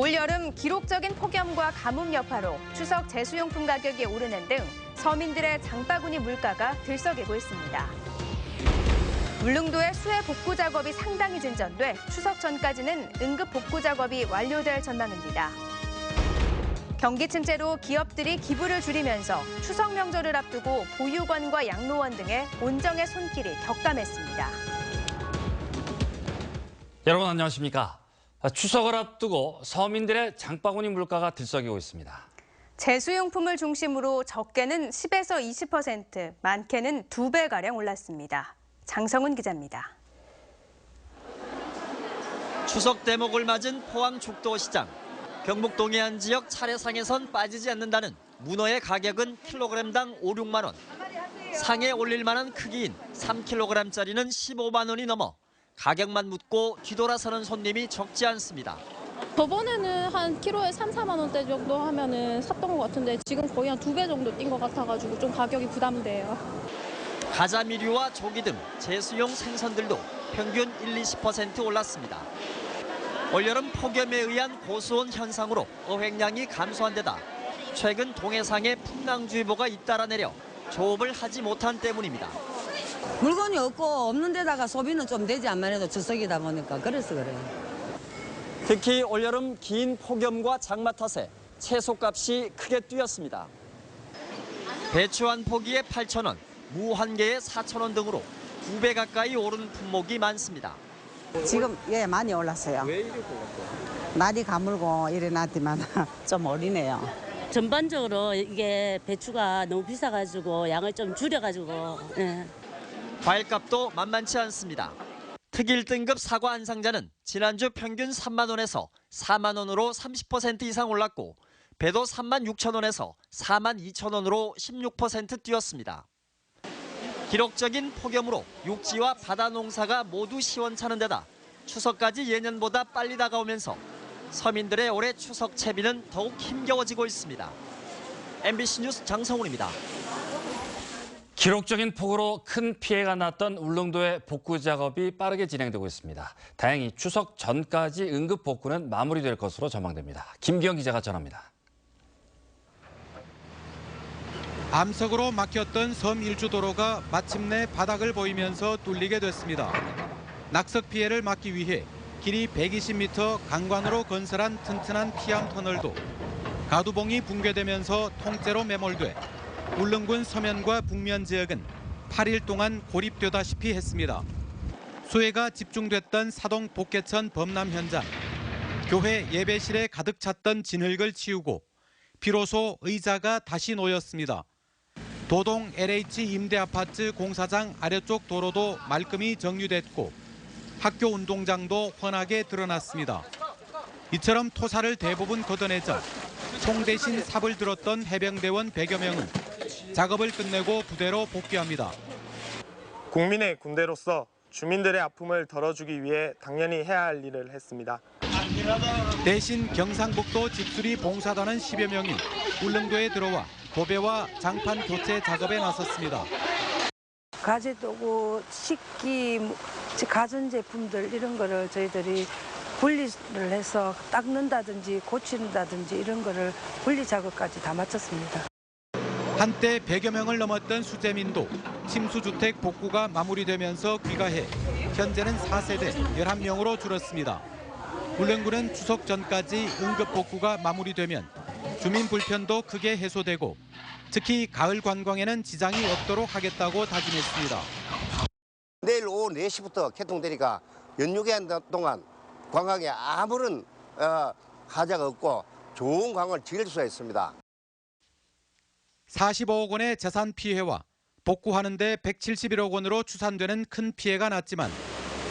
올여름 기록적인 폭염과 가뭄 여파로 추석 제수용품 가격이 오르는 등 서민들의 장바구니 물가가 들썩이고 있습니다. 울릉도의 수해 복구 작업이 상당히 진전돼 추석 전까지는 응급 복구 작업이 완료될 전망입니다. 경기 침체로 기업들이 기부를 줄이면서 추석 명절을 앞두고 보육원과 양로원 등의 온정의 손길이 격감했습니다. 여러분 안녕하십니까? 추석을 앞두고 서민들의 장바구니 물가가 들썩이고 있습니다. 제수용품을 중심으로 적게는 10에서 20%, 많게는 2배가량 올랐습니다. 장성훈 기자입니다. 추석 대목을 맞은 포항 죽도시장. 경북 동해안 지역 차례상에선 빠지지 않는다는 문어의 가격은 킬로그램당 5, 6만 원. 상에 올릴 만한 크기인 3kg짜리는 15만 원이 넘어 가격만 묻고 뒤돌아서는 손님이 적지 않습니다. 저번에는 한 키로에 3, 4만 원대 정도 하면은 샀던 것 같은데 지금 거의 한 2배 정도 뛴 것 같아가지고 좀 가격이 부담돼요. 가자미류와 조기 등 제수용 생선들도 평균 1-20% 올랐습니다. 올여름 폭염에 의한 고수온 현상으로 어획량이 감소한 데다 최근 동해상에 풍랑주의보가 잇따라 내려 조업을 하지 못한 때문입니다. 물건이 없고 없는 데다가 소비는 좀 되지 않만 해도 추석이다 보니까 그래서 그래요. 특히 올여름 긴 폭염과 장마 탓에 채소값이 크게 뛰었습니다. 배추 한 포기에 8,000원, 무 한 개에 4,000원 등으로 2배 가까이 오른 품목이 많습니다. 지금 많이 올랐어요. 왜 이렇게 올랐어요? 날이 가물고 이래놨지만 좀 어리네요. 전반적으로 이게 배추가 너무 비싸가지고 양을 좀 줄여가지고. 예. 과일값도 만만치 않습니다. 특일 등급 사과 한 상자는 지난주 평균 3만 원에서 4만 원으로 30% 이상 올랐고 배도 3만 6천 원에서 4만 2천 원으로 16% 뛰었습니다. 기록적인 폭염으로 육지와 바다 농사가 모두 시원찮은 데다 추석까지 예년보다 빨리 다가오면서 서민들의 올해 추석 채비는 더욱 힘겨워지고 있습니다. MBC 뉴스 장성훈입니다. 기록적인 폭우로 큰 피해가 났던 울릉도의 복구 작업이 빠르게 진행되고 있습니다. 다행히 추석 전까지 응급 복구는 마무리될 것으로 전망됩니다. 김기영 기자가 전합니다. 암석으로 막혔던 섬 일주도로가 마침내 바닥을 보이면서 뚫리게 됐습니다. 낙석 피해를 막기 위해 길이 120m 강관으로 건설한 튼튼한 피암 터널도 가두봉이 붕괴되면서 통째로 매몰돼 울릉군 서면과 북면 지역은 8일 동안 고립되다시피 했습니다. 수해가 집중됐던 사동 복개천 범람 현장. 교회 예배실에 가득 찼던 진흙을 치우고 비로소 의자가 다시 놓였습니다. 도동 LH 임대아파트 공사장 아래쪽 도로도 말끔히 정리됐고 학교 운동장도 훤하게 드러났습니다. 이처럼 토사를 대부분 걷어내자 총 대신 삽을 들었던 해병대원 100여 명은 작업을 끝내고 부대로 복귀합니다. 국민의 군대로서 주민들의 아픔을 덜어주기 위해 당연히 해야 할 일을 했습니다. 대신 경상북도 집수리 봉사단은 10여 명이 울릉도에 들어와 도배와 장판 교체 작업에 나섰습니다. 가재도구, 식기, 가전제품들 이런 거를 저희들이 분리를 해서 닦는다든지 고친다든지 이런 거를 분리 작업까지 다 마쳤습니다. 한때 100여 명을 넘었던 수재민도 침수주택 복구가 마무리되면서 귀가해 현재는 4세대 11명으로 줄었습니다. 울릉군은 추석 전까지 응급 복구가 마무리되면 주민 불편도 크게 해소되고 특히 가을 관광에는 지장이 없도록 하겠다고 다짐했습니다. 내일 오후 4시부터 개통되니까 연휴기간 동안 관광에 아무런 하자가 없고 좋은 관광을 즐길 수가 있습니다. 45억 원의 재산 피해와 복구하는 데 171억 원으로 추산되는 큰 피해가 났지만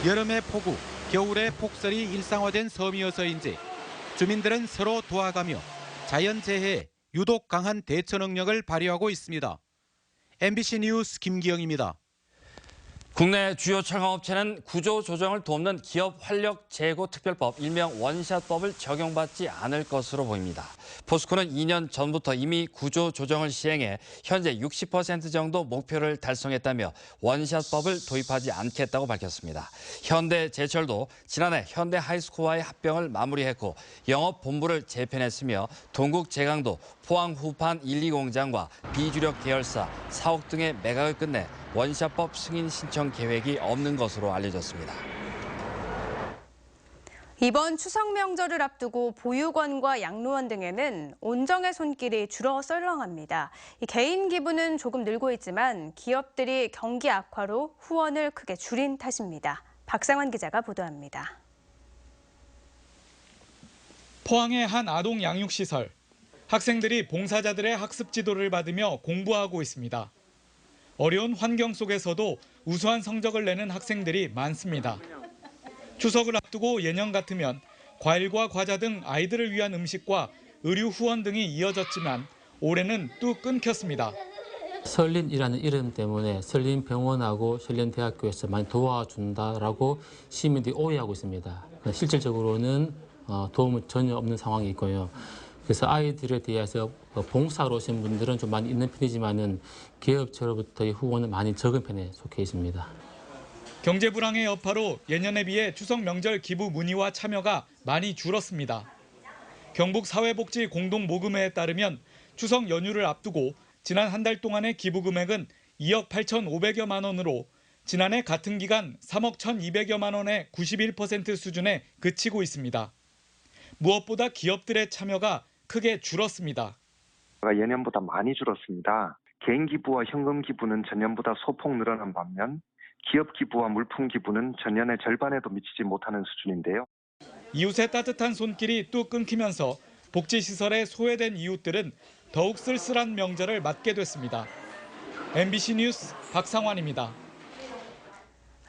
여름의 폭우, 겨울의 폭설이 일상화된 섬이어서인지 주민들은 서로 도와가며 자연재해에 유독 강한 대처 능력을 발휘하고 있습니다. MBC 뉴스 김기영입니다. 국내 주요 철강업체는 구조조정을 돕는 기업 활력 제고 특별법, 일명 원샷법을 적용받지 않을 것으로 보입니다. 포스코는 2년 전부터 이미 구조조정을 시행해 현재 60% 정도 목표를 달성했다며 원샷법을 도입하지 않겠다고 밝혔습니다. 현대제철도 지난해 현대하이스코어와의 합병을 마무리했고 영업본부를 재편했으며 동국제강도 포항 후판 1, 2공장과 비주력 계열사, 사옥 등의 매각을 끝내 원샷법 승인 신청 계획이 없는 것으로 알려졌습니다. 이번 추석 명절을 앞두고 보육원과 양로원 등에는 온정의 손길이 줄어 썰렁합니다. 개인 기부는 조금 늘고 있지만 기업들이 경기 악화로 후원을 크게 줄인 탓입니다. 박상환 기자가 보도합니다. 포항의 한 아동 양육시설. 학생들이 봉사자들의 학습 지도를 받으며 공부하고 있습니다. 어려운 환경 속에서도 우수한 성적을 내는 학생들이 많습니다. 추석을 앞두고 예년 같으면 과일과 과자 등 아이들을 위한 음식과 의류 후원 등이 이어졌지만 올해는 뚝 끊겼습니다. 설린이라는 이름 때문에 설린병원하고 설린대학교에서 많이 도와준다라고 시민들이 오해하고 있습니다. 실질적으로는 도움은 전혀 없는 상황이 있고요. 그래서 아이들에 대해서 봉사로 오신 분들은 좀 많이 있는 편이지만은 기업체로부터의 후원은 많이 적은 편에 속해 있습니다. 경제 불황의 여파로 예년에 비해 추석 명절 기부 문의와 참여가 많이 줄었습니다. 경북 사회복지 공동모금회에 따르면 추석 연휴를 앞두고 지난 한 달 동안의 기부 금액은 2억 8,500여만 원으로 지난해 같은 기간 3억 1,200여만 원의 91% 수준에 그치고 있습니다. 무엇보다 기업들의 참여가 크게 줄었습니다. 예년보다 많이 줄었습니다. 개인 기부와 현금 기부는 전년보다 소폭 늘어난 반면 기업 기부와 물품 기부는 전년의 절반에도 미치지 못하는 수준인데요. 이웃의 따뜻한 손길이 뚝 끊기면서 복지시설에 소외된 이웃들은 더욱 쓸쓸한 명절을 맞게 됐습니다. MBC 뉴스 박상환입니다.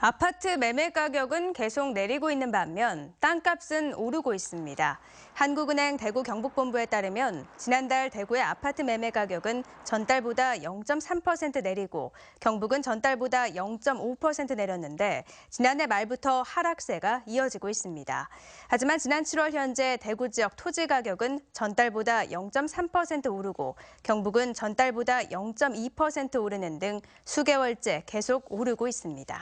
아파트 매매 가격은 계속 내리고 있는 반면 땅값은 오르고 있습니다. 한국은행 대구 경북본부에 따르면 지난달 대구의 아파트 매매 가격은 전달보다 0.3% 내리고 경북은 전달보다 0.5% 내렸는데 지난해 말부터 하락세가 이어지고 있습니다. 하지만 지난 7월 현재 대구 지역 토지 가격은 전달보다 0.3% 오르고 경북은 전달보다 0.2% 오르는 등 수개월째 계속 오르고 있습니다.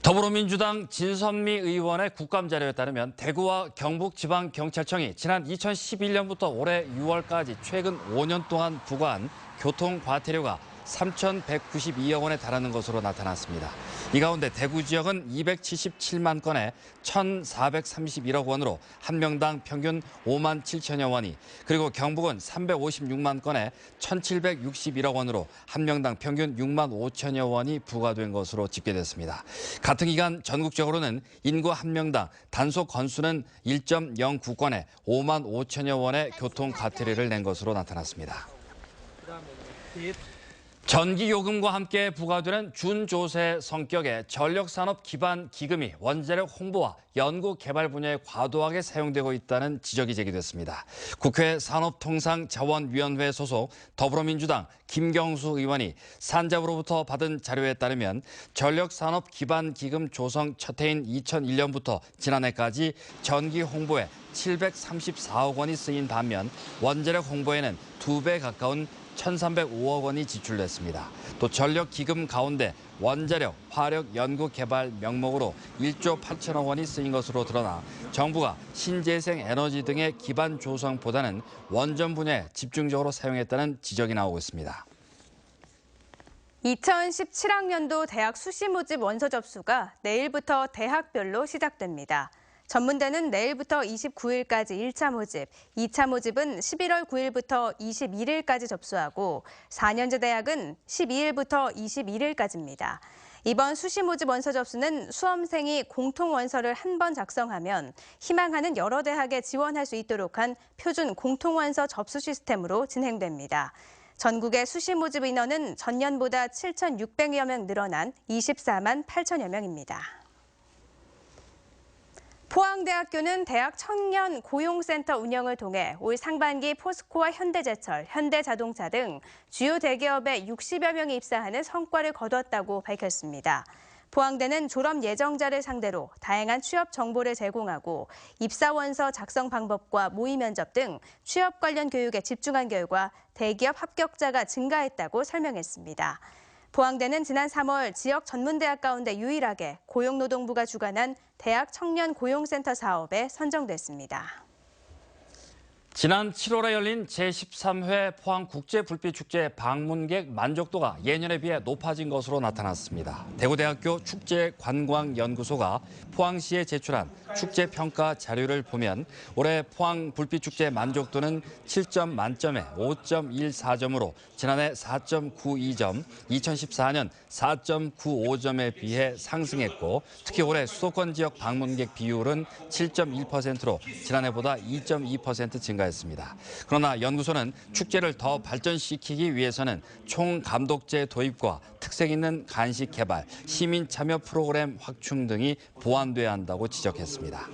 더불어민주당 진선미 의원의 국감자료에 따르면 대구와 경북지방경찰청이 지난 2011년부터 올해 6월까지 최근 5년 동안 부과한 교통과태료가 3,192억 원에 달하는 것으로 나타났습니다. 이 가운데 대구 지역은 277만 건에 1,431억 원으로 한 명당 평균 5만 7천여 원이, 그리고 경북은 356만 건에 1,761억 원으로 한 명당 평균 6만 5천여 원이 부과된 것으로 집계됐습니다. 같은 기간 전국적으로는 인구 한 명당 단속 건수는 1.09건에 5만 5천여 원의 교통과태료를 낸 것으로 나타났습니다. 전기요금과 함께 부과되는 준조세 성격의 전력산업 기반 기금이 원자력 홍보와 연구 개발 분야에 과도하게 사용되고 있다는 지적이 제기됐습니다. 국회 산업통상자원위원회 소속 더불어민주당 김경수 의원이 산자부로부터 받은 자료에 따르면 전력산업 기반 기금 조성 첫 해인 2001년부터 지난해까지 전기 홍보에 734억 원이 쓰인 반면 원자력 홍보에는 2배 가까운 1,305억 원이 지출됐습니다. 또 전력기금 가운데 원자력, 화력, 연구, 개발 명목으로 1조 8천억 원이 쓰인 것으로 드러나 정부가 신재생 에너지 등의 기반 조성보다는 원전 분야에 집중적으로 사용했다는 지적이 나오고 있습니다. 2017학년도 대학 수시 모집 원서 접수가 내일부터 대학별로 시작됩니다. 전문대는 내일부터 29일까지 1차 모집, 2차 모집은 11월 9일부터 21일까지 접수하고 4년제 대학은 12일부터 21일까지입니다. 이번 수시 모집 원서 접수는 수험생이 공통 원서를 한 번 작성하면 희망하는 여러 대학에 지원할 수 있도록 한 표준 공통 원서 접수 시스템으로 진행됩니다. 전국의 수시 모집 인원은 전년보다 7,600여 명 늘어난 24만 8천여 명입니다. 포항대학교는 대학 청년 고용센터 운영을 통해 올 상반기 포스코와 현대제철, 현대자동차 등 주요 대기업에 60여 명이 입사하는 성과를 거뒀다고 밝혔습니다. 포항대는 졸업 예정자를 상대로 다양한 취업 정보를 제공하고 입사원서 작성 방법과 모의 면접 등 취업 관련 교육에 집중한 결과 대기업 합격자가 증가했다고 설명했습니다. 포항대는 지난 3월 지역 전문대학 가운데 유일하게 고용노동부가 주관한 대학 청년 고용센터 사업에 선정됐습니다. 지난 7월에 열린 제13회 포항국제불빛축제 방문객 만족도가 예년에 비해 높아진 것으로 나타났습니다. 대구대학교 축제관광연구소가 포항시에 제출한 축제평가 자료를 보면 올해 포항불빛축제 만족도는 7점 만점에 5.14점으로 지난해 4.92점, 2014년 4.95점에 비해 상승했고 특히 올해 수도권 지역 방문객 비율은 7.1%로 지난해보다 2.2% 증가했습니다. 그러나 연구소는 축제를 더 발전시키기 위해서는 총감독제 도입과 특색 있는 간식 개발, 시민 참여 프로그램 확충 등이 보완돼야 한다고 지적했습니다.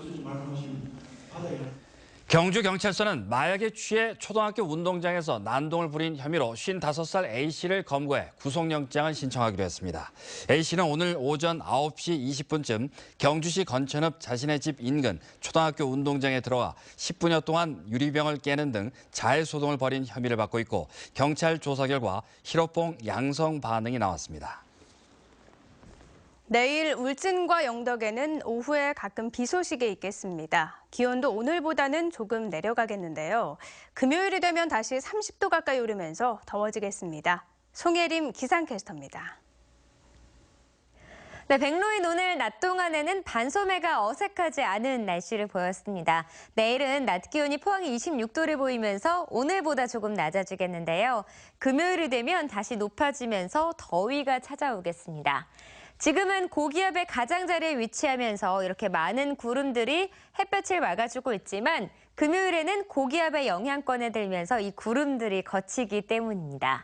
경주경찰서는 마약에 취해 초등학교 운동장에서 난동을 부린 혐의로 55살 A씨를 검거해 구속영장을 신청하기로 했습니다. A씨는 오늘 오전 9시 20분쯤 경주시 건천읍 자신의 집 인근 초등학교 운동장에 들어가 10분여 동안 유리병을 깨는 등 자해소동을 벌인 혐의를 받고 있고 경찰 조사 결과 희로뽕 양성 반응이 나왔습니다. 내일 울진과 영덕에는 오후에 가끔 비 소식이 있겠습니다. 기온도 오늘보다는 조금 내려가겠는데요. 금요일이 되면 다시 30도 가까이 오르면서 더워지겠습니다. 송예림 기상캐스터입니다. 네, 백로인 오늘 낮 동안에는 반소매가 어색하지 않은 날씨를 보였습니다. 내일은 낮 기온이 포항이 26도를 보이면서 오늘보다 조금 낮아지겠는데요. 금요일이 되면 다시 높아지면서 더위가 찾아오겠습니다. 지금은 고기압의 가장자리에 위치하면서 이렇게 많은 구름들이 햇볕을 막아주고 있지만 금요일에는 고기압의 영향권에 들면서 이 구름들이 걷히기 때문입니다.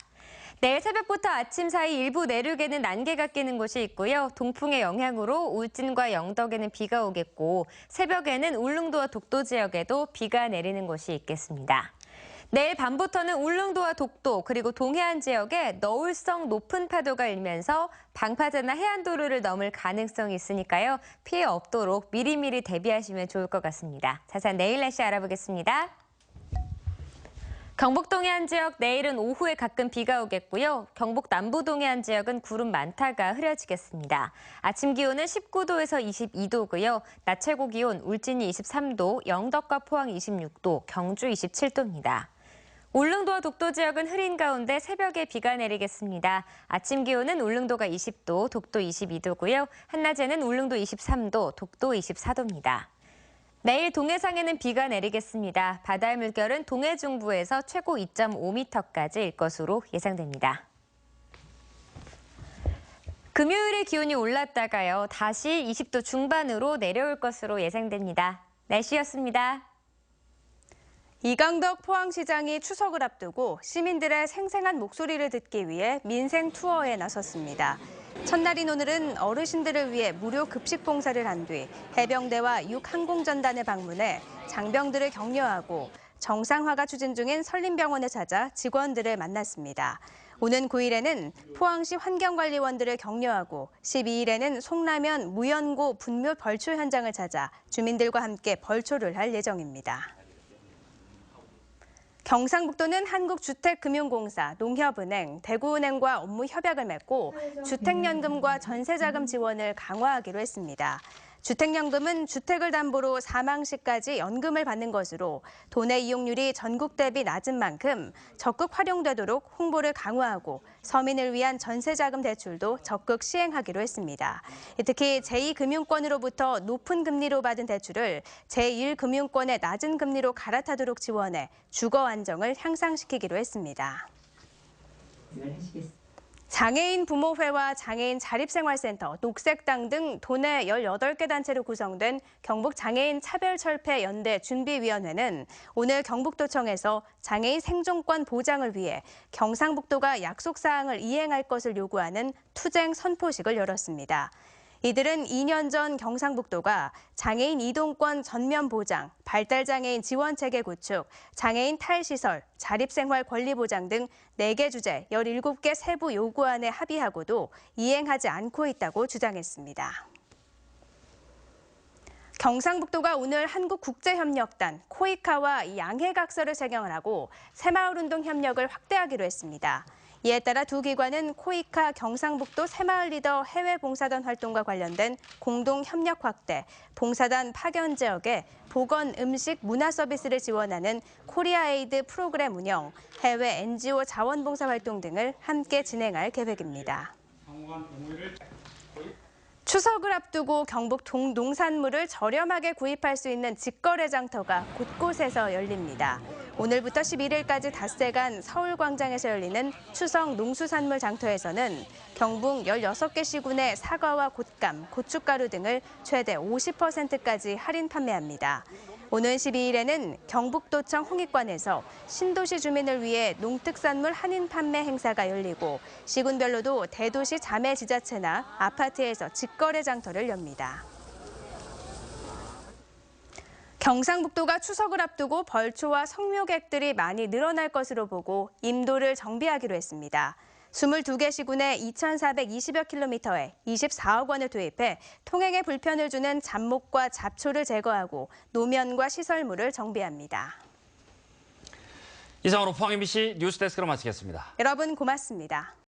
내일 새벽부터 아침 사이 일부 내륙에는 안개가 끼는 곳이 있고요. 동풍의 영향으로 울진과 영덕에는 비가 오겠고 새벽에는 울릉도와 독도 지역에도 비가 내리는 곳이 있겠습니다. 내일 밤부터는 울릉도와 독도 그리고 동해안 지역에 너울성 높은 파도가 일면서 방파제나 해안도로를 넘을 가능성이 있으니까요. 피해 없도록 미리미리 대비하시면 좋을 것 같습니다. 자세한 내일 날씨 알아보겠습니다. 경북 동해안 지역 내일은 오후에 가끔 비가 오겠고요. 경북 남부 동해안 지역은 구름 많다가 흐려지겠습니다. 아침 기온은 19도에서 22도고요. 낮 최고 기온 울진이 23도, 영덕과 포항 26도, 경주 27도입니다. 울릉도와 독도 지역은 흐린 가운데 새벽에 비가 내리겠습니다. 아침 기온은 울릉도가 20도, 독도 22도고요. 한낮에는 울릉도 23도, 독도 24도입니다. 내일 동해상에는 비가 내리겠습니다. 바다의 물결은 동해 중부에서 최고 2.5m까지일 것으로 예상됩니다. 금요일에 기온이 올랐다가요. 다시 20도 중반으로 내려올 것으로 예상됩니다. 날씨였습니다. 이강덕 포항시장이 추석을 앞두고 시민들의 생생한 목소리를 듣기 위해 민생 투어에 나섰습니다. 첫날인 오늘은 어르신들을 위해 무료 급식 봉사를 한 뒤 해병대와 육항공전단을 방문해 장병들을 격려하고 정상화가 추진 중인 설림병원을 찾아 직원들을 만났습니다. 오는 9일에는 포항시 환경관리원들을 격려하고 12일에는 송라면 무연고 분묘 벌초 현장을 찾아 주민들과 함께 벌초를 할 예정입니다. 경상북도는 한국주택금융공사, 농협은행, 대구은행과 업무 협약을 맺고 주택연금과 전세자금 지원을 강화하기로 했습니다. 주택연금은 주택을 담보로 사망 시까지 연금을 받는 것으로 돈의 이용률이 전국 대비 낮은 만큼 적극 활용되도록 홍보를 강화하고 서민을 위한 전세자금 대출도 적극 시행하기로 했습니다. 특히 제2금융권으로부터 높은 금리로 받은 대출을 제1금융권의 낮은 금리로 갈아타도록 지원해 주거 안정을 향상시키기로 했습니다. 장애인 부모회와 장애인 자립생활센터, 녹색당 등 도내 18개 단체로 구성된 경북장애인 차별철폐연대 준비위원회는 오늘 경북도청에서 장애인 생존권 보장을 위해 경상북도가 약속사항을 이행할 것을 요구하는 투쟁 선포식을 열었습니다. 이들은 2년 전 경상북도가 장애인 이동권 전면 보장, 발달장애인 지원체계 구축, 장애인 탈시설, 자립생활 권리 보장 등 4개 주제 17개 세부 요구안에 합의하고도 이행하지 않고 있다고 주장했습니다. 경상북도가 오늘 한국국제협력단 코이카와 양해각서를 체결을 하고 새마을운동 협력을 확대하기로 했습니다. 이에 따라 두 기관은 코이카 경상북도 새마을 리더 해외 봉사단 활동과 관련된 공동 협력 확대, 봉사단 파견 지역에 보건, 음식, 문화 서비스를 지원하는 코리아 에이드 프로그램 운영, 해외 NGO 자원봉사 활동 등을 함께 진행할 계획입니다. 추석을 앞두고 경북 농산물을 저렴하게 구입할 수 있는 직거래 장터가 곳곳에서 열립니다. 오늘부터 11일까지 닷새간 서울광장에서 열리는 추석 농수산물 장터에서는 경북 16개 시군의 사과와 곶감, 고춧가루 등을 최대 50%까지 할인 판매합니다. 오는 12일에는 경북도청 홍익관에서 신도시 주민을 위해 농특산물 할인 판매 행사가 열리고 시군별로도 대도시 자매지자체나 아파트에서 직거래 장터를 엽니다. 경상북도가 추석을 앞두고 벌초와 성묘객들이 많이 늘어날 것으로 보고 임도를 정비하기로 했습니다. 22개 시군의 2,420여 킬로미터에 24억 원을 투입해 통행에 불편을 주는 잡목과 잡초를 제거하고 노면과 시설물을 정비합니다. 이상으로 포항 MBC 뉴스데스크로 마치겠습니다. 여러분 고맙습니다.